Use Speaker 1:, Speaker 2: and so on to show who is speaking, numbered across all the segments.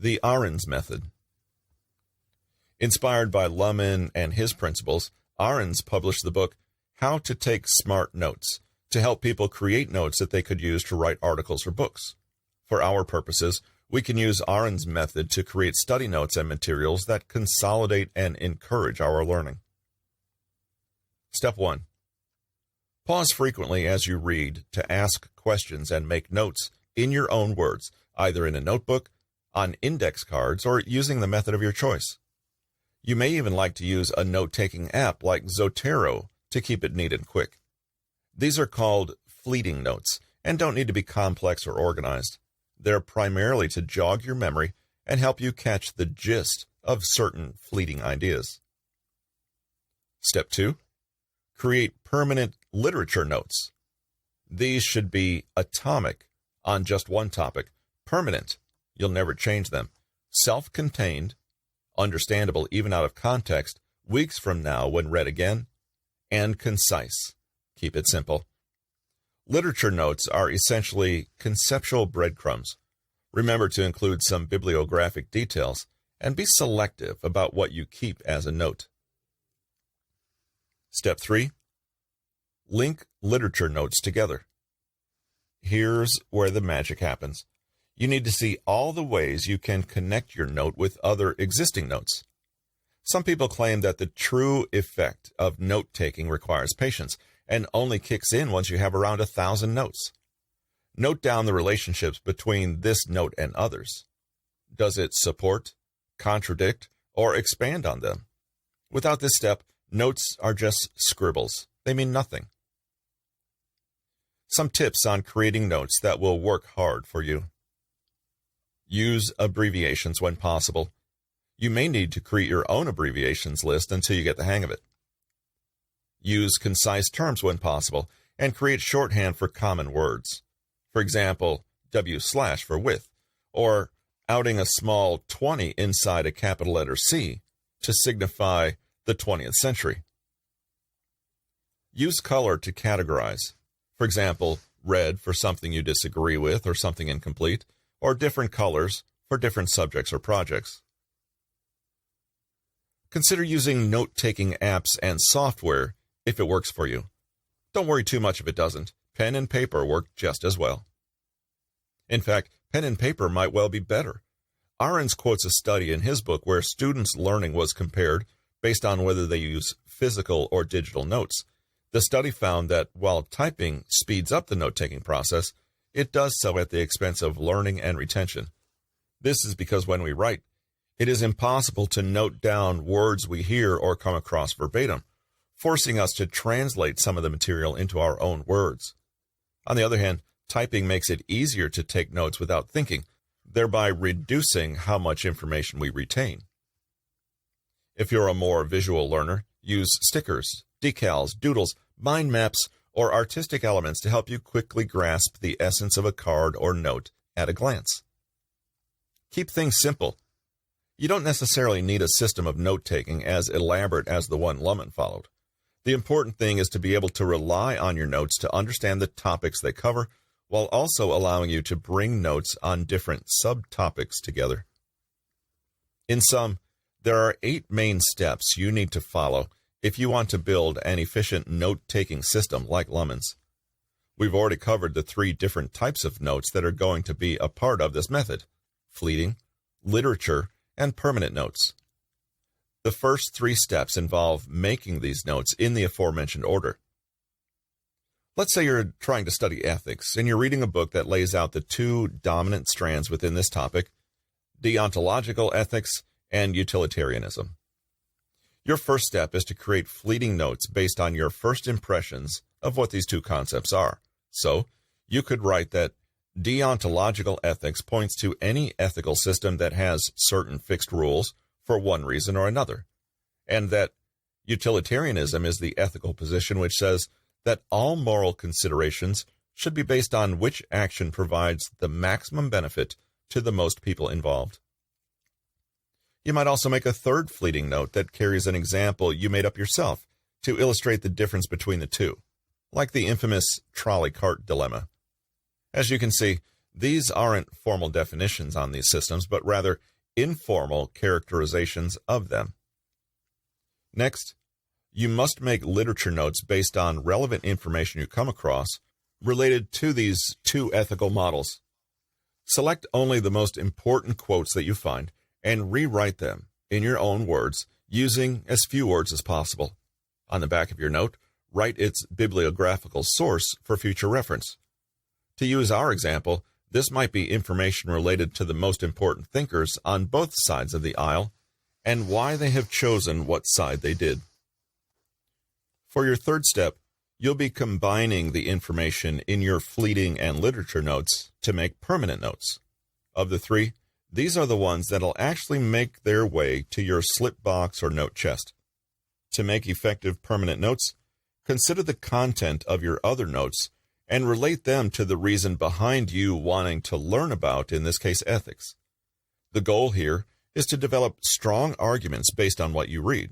Speaker 1: The Ahrens method. Inspired by Luhmann and his principles, Ahrens published the book How to Take Smart Notes to help people create notes that they could use to write articles or books. For our purposes, we can use Ahrens' method to create study notes and materials that consolidate and encourage our learning. Step 1. Pause frequently as you read to ask questions and make notes in your own words, either in a notebook, on index cards, or using the method of your choice. You may even like to use a note-taking app like Zotero to keep it neat and quick. These are called fleeting notes and don't need to be complex or organized. They're primarily to jog your memory and help you catch the gist of certain fleeting ideas. Step 2. Create permanent literature notes. These should be atomic on just one topic, permanent, you'll never change them, self-contained, understandable even out of context, weeks from now when read again, and concise. Keep it simple. Literature notes are essentially conceptual breadcrumbs. Remember to include some bibliographic details and be selective about what you keep as a note. Step 3. Link literature notes together. Here's where the magic happens. You need to see all the ways you can connect your note with other existing notes. Some people claim that the true effect of note-taking requires patience and only kicks in once you have around 1,000 notes. Note down the relationships between this note and others. Does it support, contradict, or expand on them? Without this step, notes are just scribbles. They mean nothing. Some tips on creating notes that will work hard for you. Use abbreviations when possible. You may need to create your own abbreviations list until you get the hang of it. Use concise terms when possible and create shorthand for common words. For example, W/ for with, or outing a small 20 inside a capital letter C to signify the 20th century. Use color to categorize. For example, red for something you disagree with or something incomplete, or different colors for different subjects or projects. Consider using note-taking apps and software if it works for you. Don't worry too much if it doesn't. Pen and paper work just as well. In fact, pen and paper might well be better. Ahrens quotes a study in his book where students' learning was compared based on whether they use physical or digital notes. The study found that while typing speeds up the note-taking process, it does so at the expense of learning and retention. This is because when we write, it is impossible to note down words we hear or come across verbatim, forcing us to translate some of the material into our own words. On the other hand, typing makes it easier to take notes without thinking, thereby reducing how much information we retain. If you're a more visual learner, use stickers, decals, doodles, mind maps, or artistic elements to help you quickly grasp the essence of a card or note at a glance. Keep things simple. You don't necessarily need a system of note-taking as elaborate as the one Luhmann followed. The important thing is to be able to rely on your notes to understand the topics they cover, while also allowing you to bring notes on different subtopics together. In sum, there are 8 main steps you need to follow if you want to build an efficient note-taking system like Luhmann's. We've already covered the 3 different types of notes that are going to be a part of this method: fleeting, literature, and permanent notes. The first 3 steps involve making these notes in the aforementioned order. Let's say you're trying to study ethics, and you're reading a book that lays out the 2 dominant strands within this topic: deontological ethics and utilitarianism. Your first step is to create fleeting notes based on your first impressions of what these 2 concepts are. So, you could write that deontological ethics points to any ethical system that has certain fixed rules for one reason or another, and that utilitarianism is the ethical position which says that all moral considerations should be based on which action provides the maximum benefit to the most people involved. You might also make a third fleeting note that carries an example you made up yourself to illustrate the difference between the 2, like the infamous trolley cart dilemma. As you can see, These aren't formal definitions on these systems, but rather informal characterizations of them. Next, you must make literature notes based on relevant information you come across related to these two ethical models. Select only the most important quotes that you find and rewrite them in your own words using as few words as possible. On the back of your note, write its bibliographical source for future reference. To use our example, this might be information related to the most important thinkers on both sides of the aisle and why they have chosen what side they did. For your third step, you'll be combining the information in your fleeting and literature notes to make permanent notes. Of the three, these are the ones that'll actually make their way to your slip box or note chest. To make effective permanent notes, consider the content of your other notes and relate them to the reason behind you wanting to learn about, in this case, ethics. The goal here is to develop strong arguments based on what you read.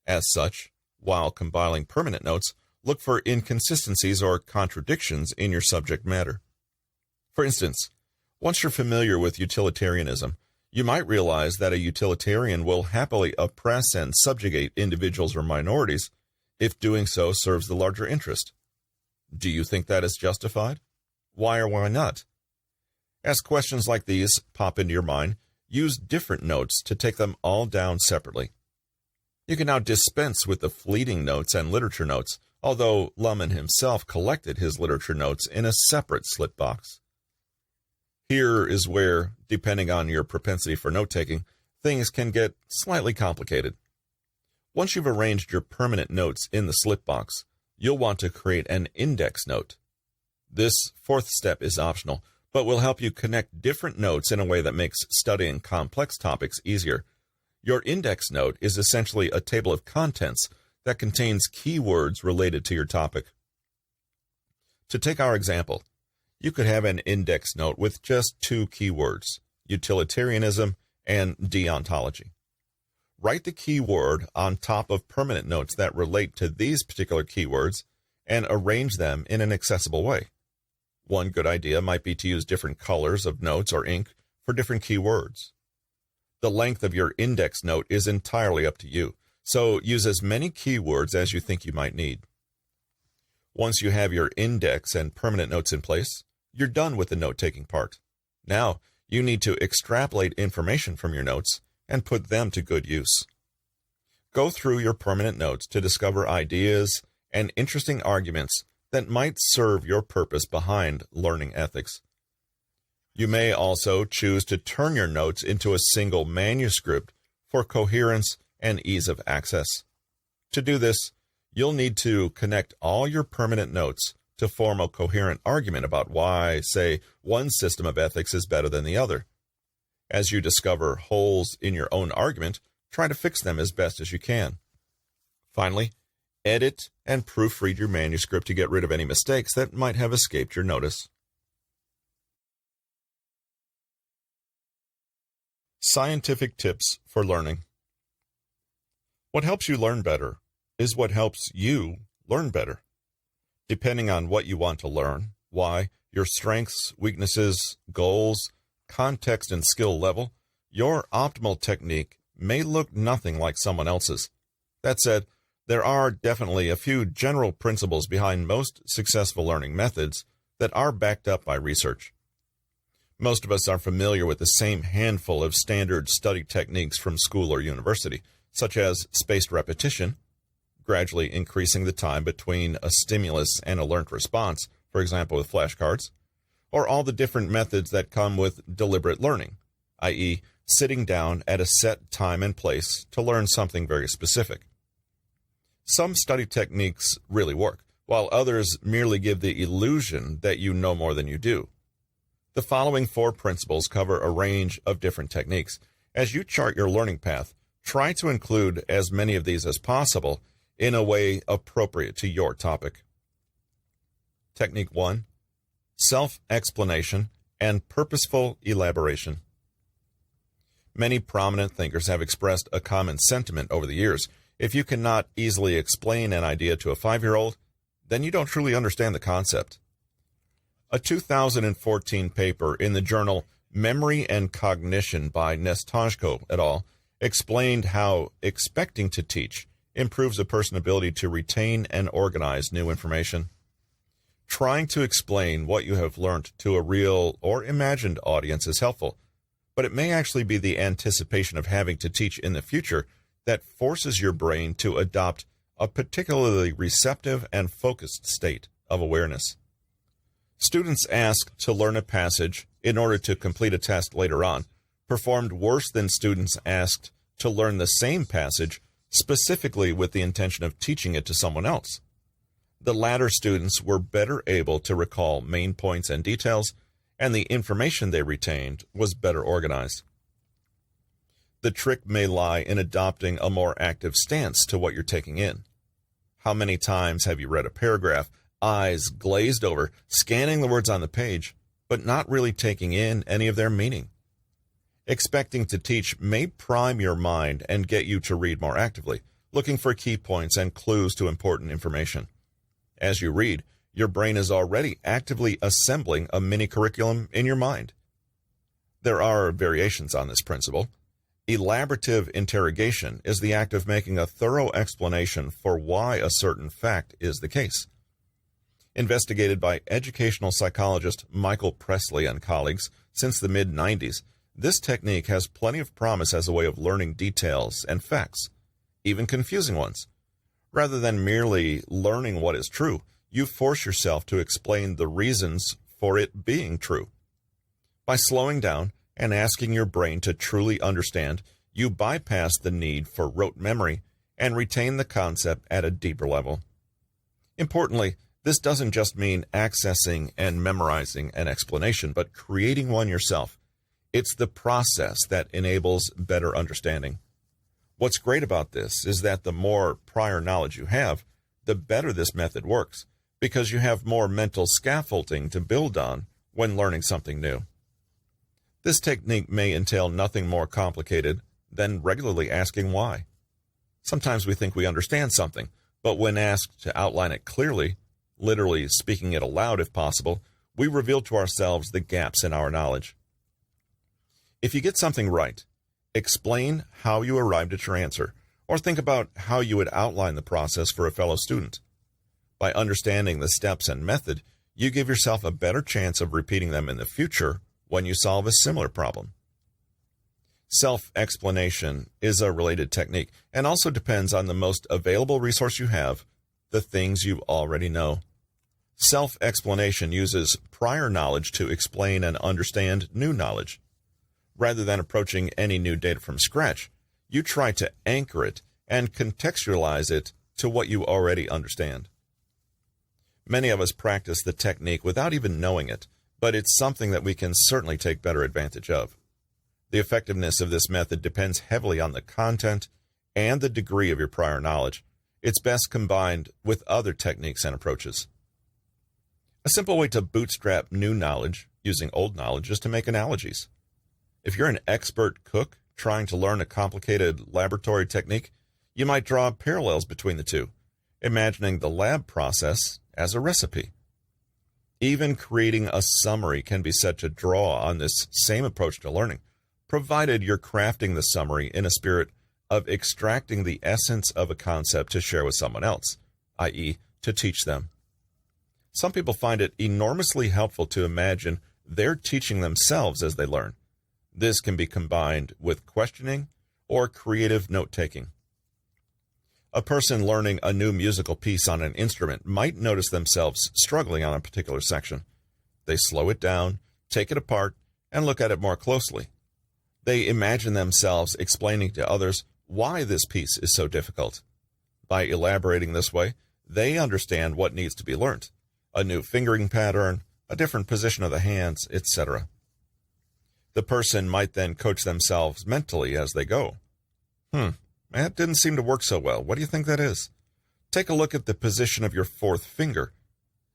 Speaker 1: As such, while compiling permanent notes, look for inconsistencies or contradictions in your subject matter. For instance, once you're familiar with utilitarianism, you might realize that a utilitarian will happily oppress and subjugate individuals or minorities if doing so serves the larger interest. Do you think that is justified? Why or why not? As questions like these pop into your mind, use different notes to take them all down separately. You can now dispense with the fleeting notes and literature notes, although Luhmann himself collected his literature notes in a separate slip box. Here is where, depending on your propensity for note-taking, things can get slightly complicated. Once you've arranged your permanent notes in the slip box, you'll want to create an index note. This fourth step is optional, but will help you connect different notes in a way that makes studying complex topics easier. Your index note is essentially a table of contents that contains keywords related to your topic. To take our example, you could have an index note with just two keywords, utilitarianism and deontology. Write the keyword on top of permanent notes that relate to these particular keywords and arrange them in an accessible way. One good idea might be to use different colors of notes or ink for different keywords. The length of your index note is entirely up to you, so use as many keywords as you think you might need. Once you have your index and permanent notes in place, you're done with the note-taking part. Now, you need to extrapolate information from your notes and put them to good use. Go through your permanent notes to discover ideas and interesting arguments that might serve your purpose behind learning ethics. You may also choose to turn your notes into a single manuscript for coherence and ease of access. To do this, you'll need to connect all your permanent notes to form a coherent argument about why, say, one system of ethics is better than the other. As you discover holes in your own argument, try to fix them as best as you can. Finally, edit and proofread your manuscript to get rid of any mistakes that might have escaped your notice. Scientific tips for learning. What helps you learn better is what helps you learn better. Depending on what you want to learn, why, your strengths, weaknesses, goals, context, and skill level, your optimal technique may look nothing like someone else's. That said, there are definitely a few general principles behind most successful learning methods that are backed up by research. Most of us are familiar with the same handful of standard study techniques from school or university, such as spaced repetition, gradually increasing the time between a stimulus and a learned response, for example with flashcards, or all the different methods that come with deliberate learning, i.e., sitting down at a set time and place to learn something very specific. Some study techniques really work, while others merely give the illusion that you know more than you do. The following 4 principles cover a range of different techniques. As you chart your learning path, try to include as many of these as possible in a way appropriate to your topic. Technique 1. Self-explanation and purposeful elaboration. Many prominent thinkers have expressed a common sentiment over the years. If you cannot easily explain an idea to a 5-year-old, then you don't truly understand the concept. A 2014 paper in the journal Memory and Cognition by Nestojko et al. Explained how expecting to teach improves a person's ability to retain and organize new information. Trying to explain what you have learned to a real or imagined audience is helpful, but it may actually be the anticipation of having to teach in the future that forces your brain to adopt a particularly receptive and focused state of awareness. Students asked to learn a passage in order to complete a test later on performed worse than students asked to learn the same passage specifically with the intention of teaching it to someone else. The latter students were better able to recall main points and details, and the information they retained was better organized. The trick may lie in adopting a more active stance to what you're taking in. How many times have you read a paragraph, eyes glazed over, scanning the words on the page, but not really taking in any of their meaning? Expecting to teach may prime your mind and get you to read more actively, looking for key points and clues to important information. As you read, your brain is already actively assembling a mini-curriculum in your mind. There are variations on this principle. Elaborative interrogation is the act of making a thorough explanation for why a certain fact is the case. Investigated by educational psychologist Michael Pressley and colleagues since the mid-90s, this technique has plenty of promise as a way of learning details and facts, even confusing ones. Rather than merely learning what is true, you force yourself to explain the reasons for it being true. By slowing down and asking your brain to truly understand, you bypass the need for rote memory and retain the concept at a deeper level. Importantly, this doesn't just mean accessing and memorizing an explanation, but creating one yourself. It's the process that enables better understanding. What's great about this is that the more prior knowledge you have, the better this method works, because you have more mental scaffolding to build on when learning something new. This technique may entail nothing more complicated than regularly asking why. Sometimes we think we understand something, but when asked to outline it clearly, literally speaking it aloud if possible, we reveal to ourselves the gaps in our knowledge. If you get something right, explain how you arrived at your answer, or think about how you would outline the process for a fellow student. By understanding the steps and method, you give yourself a better chance of repeating them in the future when you solve a similar problem. Self-explanation is a related technique and also depends on the most available resource you have, the things you already know. Self-explanation uses prior knowledge to explain and understand new knowledge. Rather than approaching any new data from scratch, you try to anchor it and contextualize it to what you already understand. Many of us practice the technique without even knowing it, but it's something that we can certainly take better advantage of. The effectiveness of this method depends heavily on the content and the degree of your prior knowledge. It's best combined with other techniques and approaches. A simple way to bootstrap new knowledge using old knowledge is to make analogies. If you're an expert cook trying to learn a complicated laboratory technique, you might draw parallels between the two, imagining the lab process as a recipe. Even creating a summary can be said to draw on this same approach to learning, provided you're crafting the summary in a spirit of extracting the essence of a concept to share with someone else, i.e., to teach them. Some people find it enormously helpful to imagine they're teaching themselves as they learn. This can be combined with questioning or creative note-taking. A person learning a new musical piece on an instrument might notice themselves struggling on a particular section. They slow it down, take it apart, and look at it more closely. They imagine themselves explaining to others why this piece is so difficult. By elaborating this way, they understand what needs to be learned: a new fingering pattern, a different position of the hands, etc. The person might then coach themselves mentally as they go. That didn't seem to work so well. What do you think that is? Take a look at the position of your fourth finger.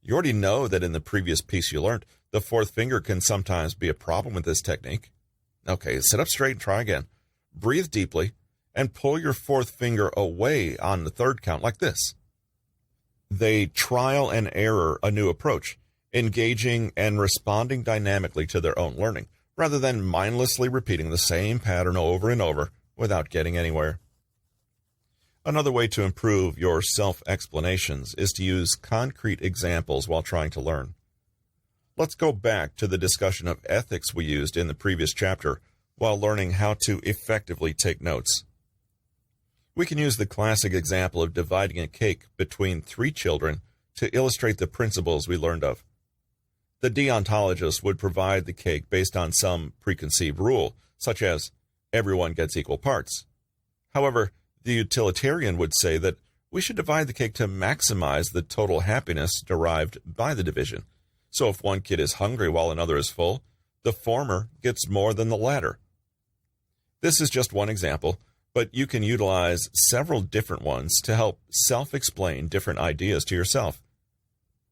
Speaker 1: You already know that in the previous piece you learned, the fourth finger can sometimes be a problem with this technique. Okay, sit up straight and try again. Breathe deeply and pull your fourth finger away on the third count like this. They trial and error a new approach, engaging and responding dynamically to their own learning, rather than mindlessly repeating the same pattern over and over without getting anywhere. Another way to improve your self-explanations is to use concrete examples while trying to learn. Let's go back to the discussion of ethics we used in the previous chapter while learning how to effectively take notes. We can use the classic example of dividing a cake between 3 children to illustrate the principles we learned of. The deontologist would provide the cake based on some preconceived rule, such as everyone gets equal parts. However, the utilitarian would say that we should divide the cake to maximize the total happiness derived by the division. So if one kid is hungry while another is full, the former gets more than the latter. This is just one example, but you can utilize several different ones to help self-explain different ideas to yourself.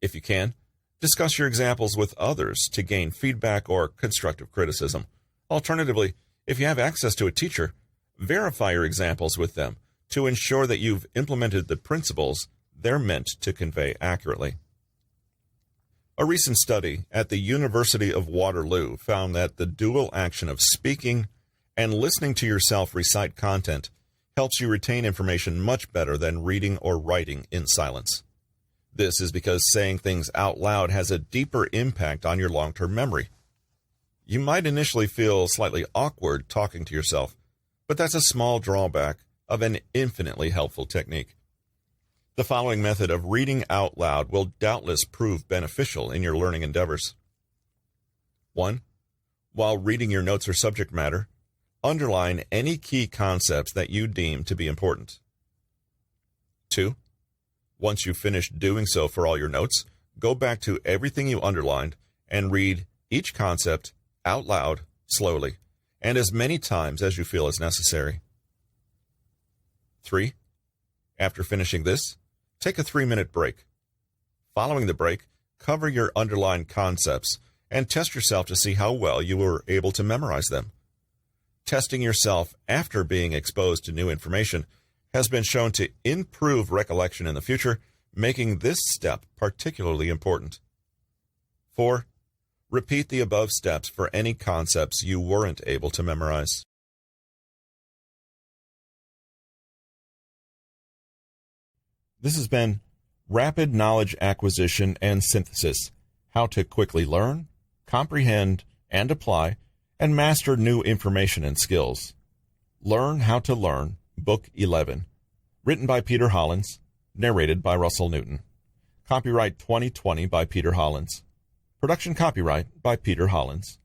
Speaker 1: If you can, discuss your examples with others to gain feedback or constructive criticism. Alternatively, if you have access to a teacher, verify your examples with them to ensure that you've implemented the principles they're meant to convey accurately. A recent study at the University of Waterloo found that the dual action of speaking and listening to yourself recite content helps you retain information much better than reading or writing in silence. This is because saying things out loud has a deeper impact on your long-term memory. You might initially feel slightly awkward talking to yourself, but that's a small drawback of an infinitely helpful technique. The following method of reading out loud will doubtless prove beneficial in your learning endeavors. 1. While reading your notes or subject matter, underline any key concepts that you deem to be important. 2. Once you've finished doing so for all your notes, go back to everything you underlined and read each concept out loud, slowly, and as many times as you feel is necessary. 3. After finishing this, take a 3-minute break. Following the break, cover your underlined concepts and test yourself to see how well you were able to memorize them. Testing yourself after being exposed to new information has been shown to improve recollection in the future, making this step particularly important. 4. Repeat the above steps for any concepts you weren't able to memorize. This has been Rapid Knowledge Acquisition and Synthesis: How to Quickly Learn, Comprehend, and Apply, and Master New Information and Skills. Learn How to Learn, Book 11. Written by Peter Hollins. Narrated by Russell Newton. Copyright 2020 by Peter Hollins. Production copyright by Peter Hollins.